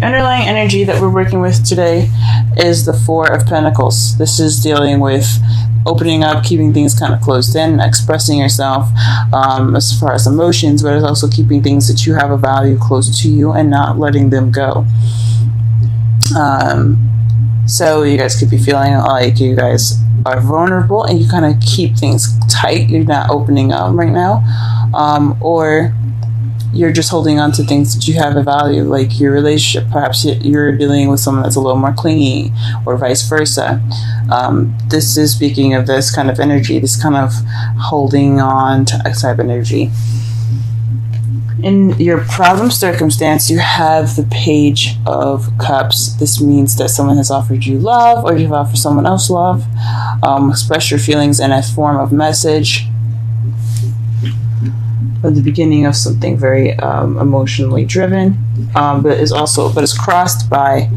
the underlying energy that we're working with today is the Four of Pentacles. This is dealing with opening up, keeping things kind of closed in, expressing yourself as far as emotions, but it's also keeping things that you have a value close to you and not letting them go. So you guys could be feeling like you guys are vulnerable and you kind of keep things tight. You're not opening up right now. Or you're just holding on to things that you have a value, like your relationship. Perhaps you're dealing with someone that's a little more clingy, or vice versa. This is speaking of this kind of energy, this kind of holding on to a type of energy. In your problem circumstance, you have the Page of Cups. This means that someone has offered you love, or you've offered someone else love. Express your feelings in a form of message. At the beginning of something very emotionally driven, but it's crossed by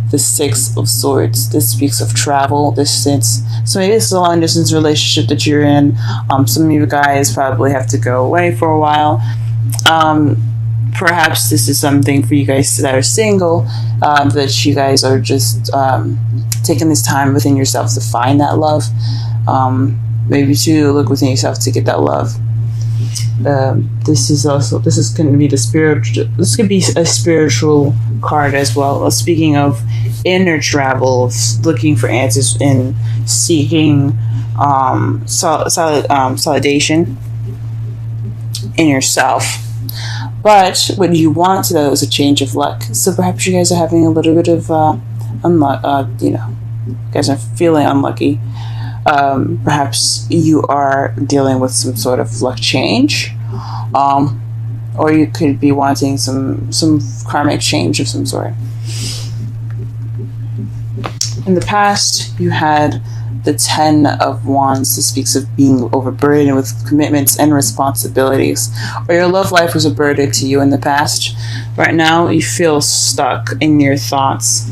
the Six of Swords. This speaks of travel, distance. So maybe it's a long distance relationship that you're in. Some of you guys probably have to go away for a while. Perhaps this is something for you guys that are single, that you guys are just taking this time within yourselves to find that love. Maybe to look within yourself to get that love. This is going to be the spiritual. This could be a spiritual card as well. Speaking of inner travel, looking for answers and seeking solidation in yourself. But what you want though is a change of luck. So perhaps you guys are having a little bit of you guys are feeling unlucky. Perhaps you are dealing with some sort of luck change, or you could be wanting some karmic change of some sort. In the past, you had the Ten of Wands. This speaks of being overburdened with commitments and responsibilities, or your love life was a burden to you in the past. Right now, you feel stuck in your thoughts.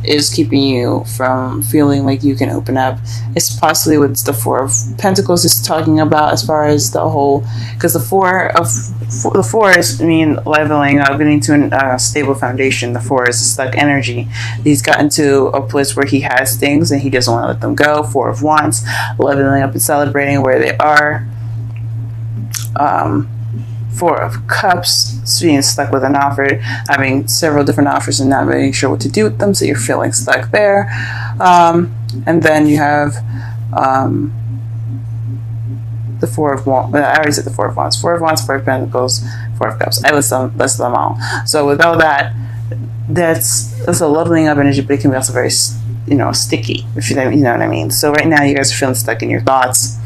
Is keeping you from feeling like you can open up. It's possibly what the Four of Pentacles is talking about, as far as the whole, because the four is mean leveling up, getting to a stable foundation. The Four is a stuck energy. He's gotten to a place where he has things and he doesn't want to let them go. Four of Wands, leveling up and celebrating where they are. Four of Cups, being stuck with an offer, having several different offers and not really sure what to do with them, so you're feeling stuck there. And then you have the Four of Wands. I already said the Four of Wands. Four of Wands, Four of Pentacles, Four of Cups. I list them all. So with all that, that's a leveling up energy, but it can be also very, sticky, if you know what I mean. So right now, you guys are feeling stuck in your thoughts.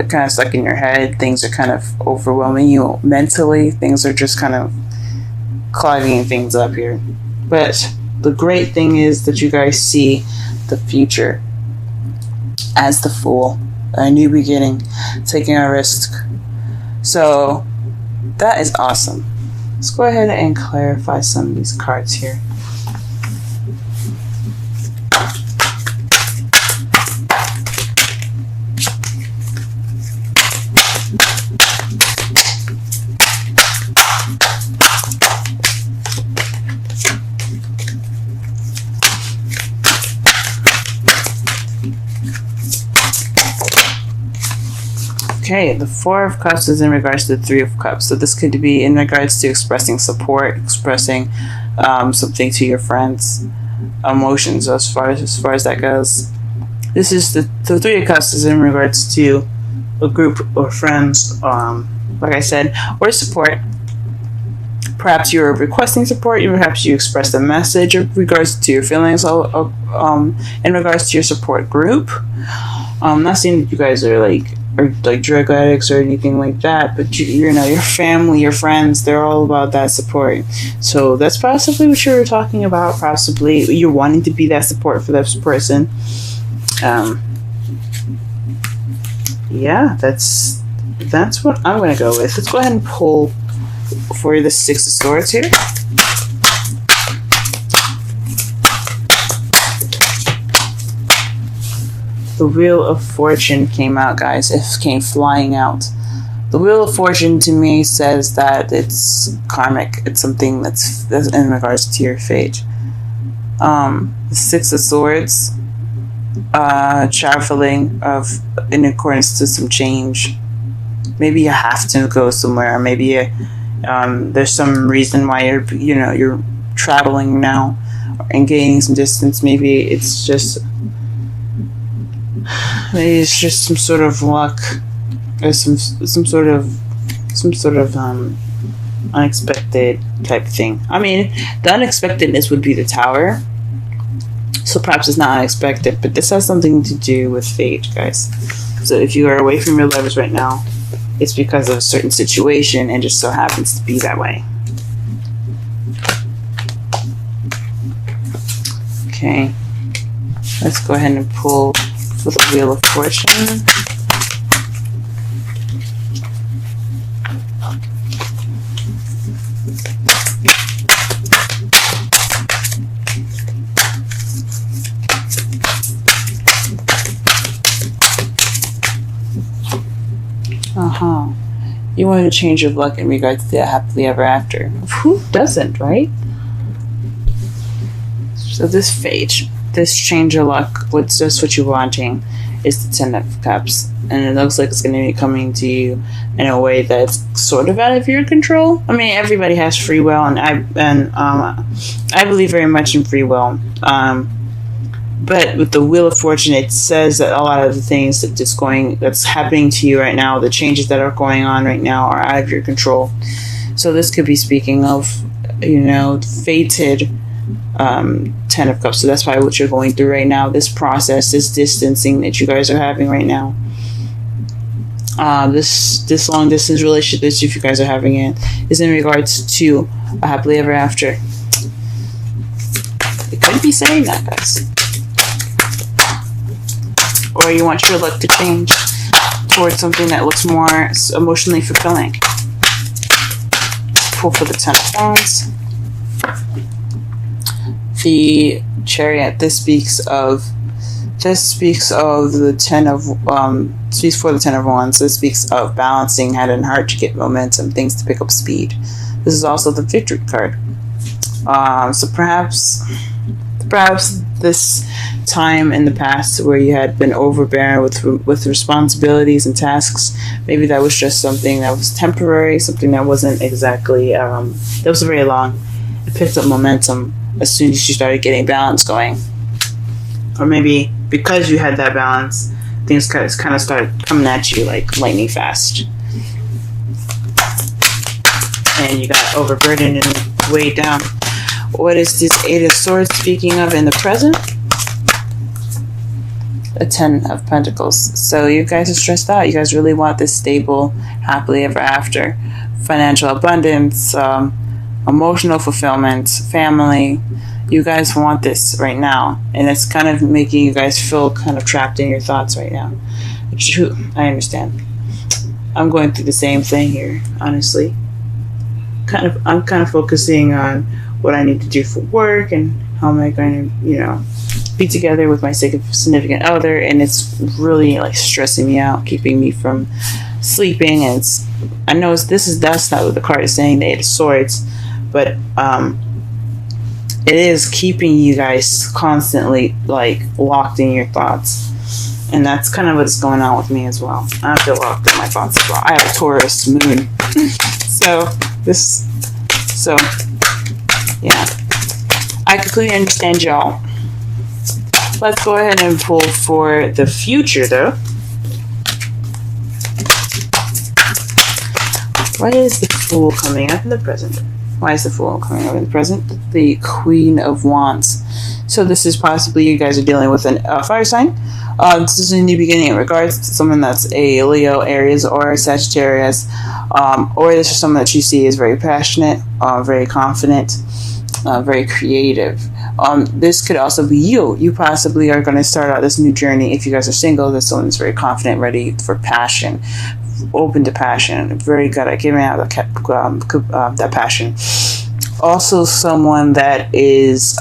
Kind of stuck in your head. Things are kind of overwhelming you mentally. Things are just kind of clogging things up here. But the great thing is that you guys see the future as the Fool, a new beginning, taking a risk. So that is awesome. Let's go ahead and clarify some of these cards here. Okay, the Four of Cups is in regards to the Three of Cups. So this could be in regards to expressing support, expressing something to your friends, emotions as far as that goes. This is the Three of Cups is in regards to a group or friends, like I said, or support. Perhaps you're requesting support. Perhaps you expressed a message in regards to your feelings, in regards to your support group. I'm not saying that you guys are like drug addicts or anything like that, but your family, your friends, they're all about that support. So that's possibly what you're talking about. Possibly you're wanting to be that support for that person. Yeah, that's what I'm gonna go with. Let's go ahead and pull for the Six of Swords here. The Wheel of Fortune came out, guys. It came flying out. The Wheel of Fortune to me says that it's karmic. It's something that's in regards to your fate. The Six of Swords, traveling in accordance to some change. Maybe you have to go somewhere. Maybe there's some reason why you're traveling now and gaining some distance. Maybe it's just some sort of luck, or some sort of unexpected type thing. I mean, the unexpectedness would be the Tower, so perhaps it's not unexpected, but this has something to do with fate, guys. So if you are away from your lovers right now, it's because of a certain situation and just so happens to be that way. Okay, let's go ahead and pull for the Wheel of Fortune. You want to change your luck in regards to the happily ever after. Who doesn't, right? So this fate, this change of luck, what's just what you're wanting, is the Ten of Cups. And it looks like it's going to be coming to you in a way that's sort of out of your control. I mean, everybody has free will, and I believe very much in free will. But with the Wheel of Fortune, it says that a lot of the things that's happening to you right now, the changes that are going on right now, are out of your control. So this could be speaking of, fated Ten of Cups. So that's probably what you're going through right now. This process, this distancing that you guys are having right now. This long distance relationship that you guys are having is in regards to a happily ever after. It could be saying that, guys. Or you want your luck to change towards something that looks more emotionally fulfilling. Pull for the Ten of Wands. The Chariot. This speaks of the Ten of speaks for the Ten of Wands. This speaks of balancing head and heart to get momentum, things to pick up speed. This is also the Victory card. So perhaps this time in the past where you had been overbearing with responsibilities and tasks, maybe that was just something that was temporary, something that wasn't exactly that was very long. It picked up momentum as soon as you started getting balance going, or maybe because you had that balance, things kind of started coming at you like lightning fast, and you got overburdened and weighed down. What is this Eight of Swords speaking of in the present? A Ten of Pentacles. So you guys are stressed out. You guys really want this stable, happily ever after, financial abundance, emotional fulfillment, family. You guys want this right now, and it's kind of making you guys feel kind of trapped in your thoughts right now. True, I understand. I'm going through the same thing here, honestly. I'm kind of focusing on what I need to do for work and how am I going to, be together with my significant other, and it's really like stressing me out, keeping me from sleeping. And I know that's not what the card is saying, the Eight of Swords, but it is keeping you guys constantly like locked in your thoughts, and that's kind of what's going on with me as well. I feel locked in my thoughts as well. I have a Taurus moon, so yeah, I completely understand y'all. Let's go ahead and pull for the future, though. Why is the Fool coming up in the present? Why is the Fool coming up in the present? The Queen of Wands. So this is possibly you guys are dealing with a fire sign. This is a new beginning in regards to someone that's a Leo, Aries, or Sagittarius. Or this is someone that you see is very passionate, very confident, very creative. This could also be you. You possibly are going to start out this new journey. If you guys are single, there's someone that's very confident, ready for passion, open to passion, very good at giving out that passion. Also, someone that is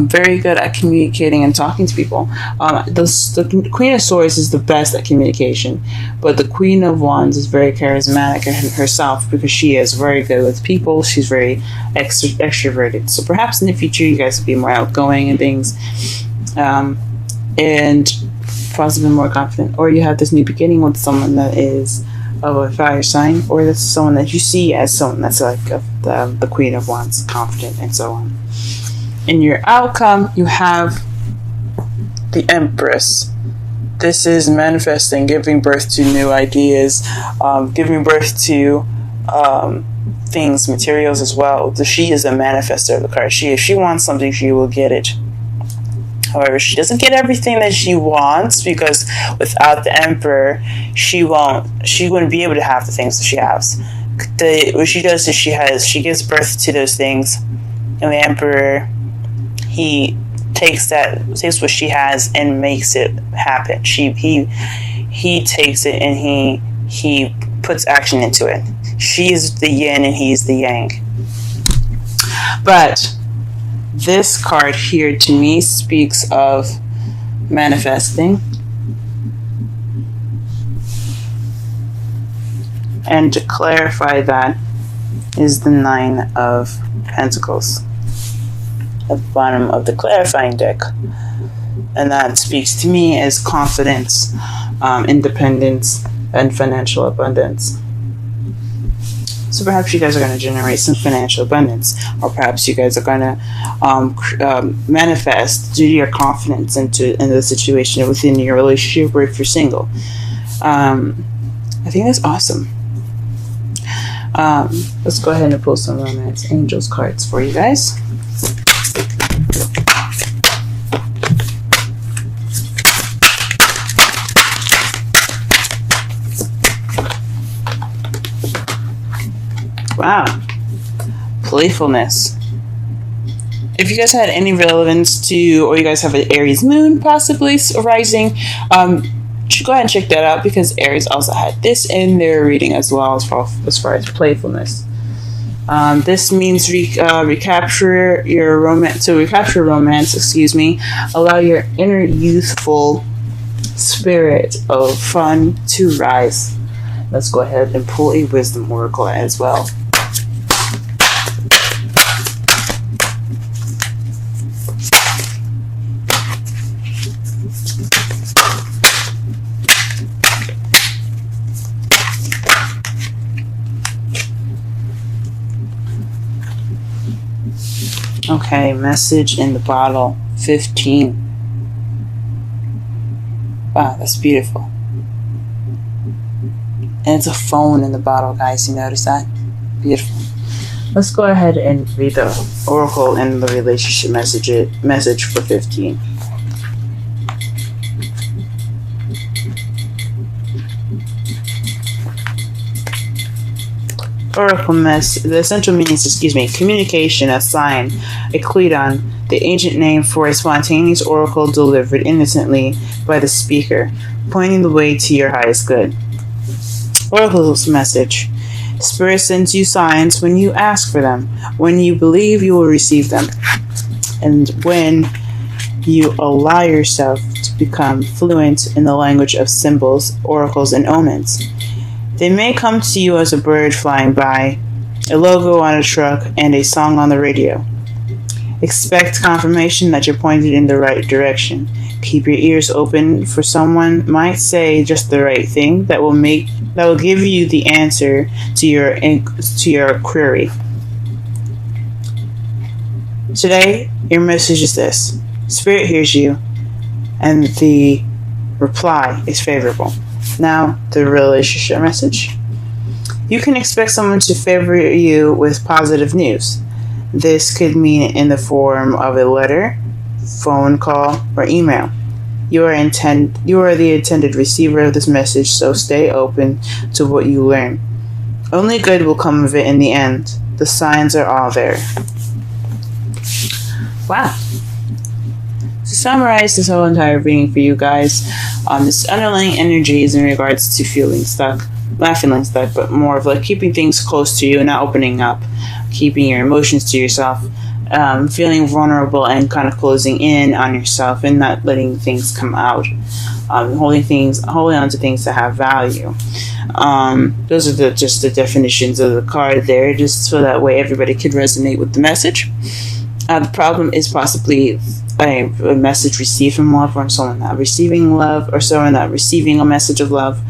very good at communicating and talking to people. The Queen of Swords is the best at communication, but the Queen of Wands is very charismatic herself because she is very good with people. She's very extroverted. So perhaps in the future you guys will be more outgoing and things, and possibly more confident. Or you have this new beginning with someone that is of a fire sign, or that's someone that you see as someone that's like the Queen of Wands, confident and so on. In your outcome, you have the Empress. This is manifesting, giving birth to new ideas, giving birth to things, materials as well. She is a manifester of the card. If she wants something, she will get it. However, she doesn't get everything that she wants, because without the Emperor, she wouldn't be able to have the things that she has. What she does is she gives birth to those things, and the Emperor, he takes what she has and makes it happen. He takes it and he puts action into it. She's the yin and he's the yang. But this card here to me speaks of manifesting. And to clarify that is the Nine of Pentacles at the bottom of the clarifying deck. And that speaks to me as confidence, independence, and financial abundance. So perhaps you guys are going to generate some financial abundance, or perhaps you guys are going to manifest due to your confidence into the situation within your relationship, or if you're single. I think that's awesome. Let's go ahead and pull some romance angels cards for you guys. Wow. Playfulness. If you guys had any relevance to, or you guys have an Aries moon possibly rising, go ahead and check that out, because Aries also had this in their reading as well, as far as playfulness. This means recapture your romance. To recapture romance, allow your inner youthful spirit of fun to rise. Let's go ahead and pull a wisdom oracle as well. Okay, message in the bottle, 15. Wow, that's beautiful. And it's a phone in the bottle, guys. You notice that? Beautiful. Let's go ahead and read the oracle and the relationship message for 15. Oracle the essential meanings, communication, a sign, a Cledon, the ancient name for a spontaneous oracle delivered innocently by the speaker, pointing the way to your highest good. Oracle's message. Spirit sends you signs when you ask for them. When you believe, you will receive them. And when you allow yourself to become fluent in the language of symbols, oracles, and omens. They may come to you as a bird flying by, a logo on a truck, and a song on the radio. Expect confirmation that you're pointed in the right direction. Keep your ears open, for someone might say just the right thing that will give you the answer to your query. Today, your message is this: Spirit hears you, and the reply is favorable. Now, the relationship message. You can expect someone to favor you with positive news. This could mean in the form of a letter, phone call, or email. You are the intended receiver of this message, so stay open to what you learn. Only good will come of it in the end. The signs are all there. Wow. To summarize this whole entire reading for you guys, this underlying energy is in regards to feeling stuck. Not feeling stuck, but more of like keeping things close to you, not opening up, keeping your emotions to yourself, feeling vulnerable and kind of closing in on yourself and not letting things come out, holding on to things that have value. Those are just the definitions of the card there, just so that way everybody could resonate with the message. The problem is possibly a message received from love, or someone not receiving love, or someone not receiving a message of love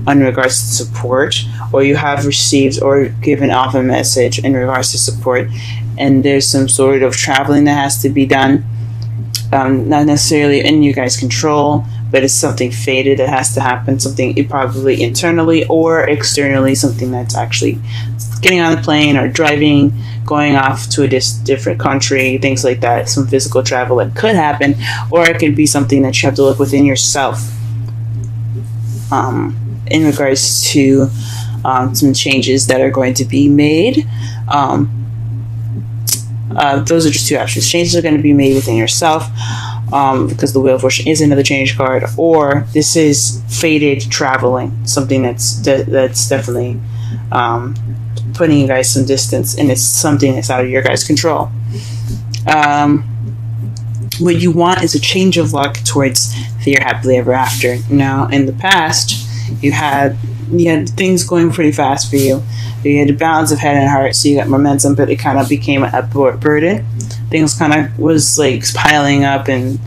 in regards to support, or you have received or given off a message in regards to support, and there's some sort of traveling that has to be done, not necessarily in you guys' control, but it's something fated that has to happen, something probably internally or externally, something that's actually getting on the plane or driving, going off to a different country, things like that, some physical travel that could happen, or it could be something that you have to look within yourself in regards to some changes that are going to be made. Those are just two options. Changes are going to be made within yourself, because the Wheel of Fortune is another change card, or this is fated traveling, something that's definitely putting you guys some distance, and it's something that's out of your guys' control. What you want is a change of luck towards your happily ever after. Now, in the past, you had things going pretty fast for you. You had a balance of head and heart, so you got momentum, but it kind of became a burden. Things kind of was like piling up, and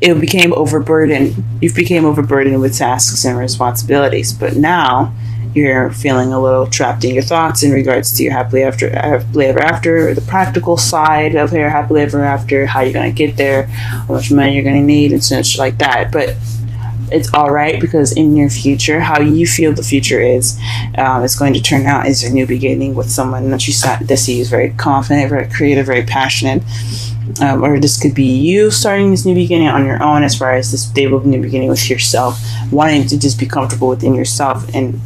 it became overburdened. You became overburdened with tasks and responsibilities, but now you're feeling a little trapped in your thoughts in regards to your happily ever after, the practical side of your happily ever after, how you're going to get there, how much money you're going to need, and such like that. But it's all right, because in your future, how you feel the future is going to turn out as a new beginning with someone that you see is very confident, very creative, very passionate. Or this could be you starting this new beginning on your own, as far as this stable new beginning with yourself, wanting to just be comfortable within yourself and,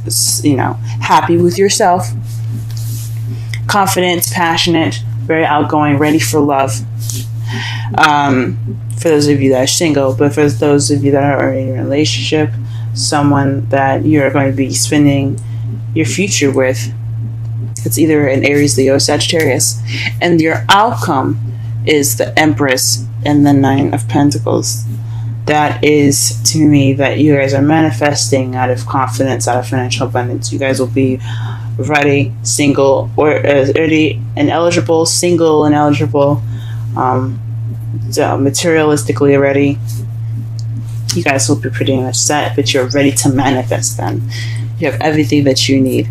happy with yourself, confident, passionate, very outgoing, ready for love. For those of you that are single, but for those of you that are in a relationship, someone that you're going to be spending your future with, it's either an Aries, Leo, or Sagittarius, and your outcome is the Empress and the Nine of Pentacles. That is, to me, that you guys are manifesting out of confidence, out of financial abundance. You guys will be ready, single, or ready and eligible, single and eligible, materialistically ready. You guys will be pretty much set, but you're ready to manifest them. You have everything that you need.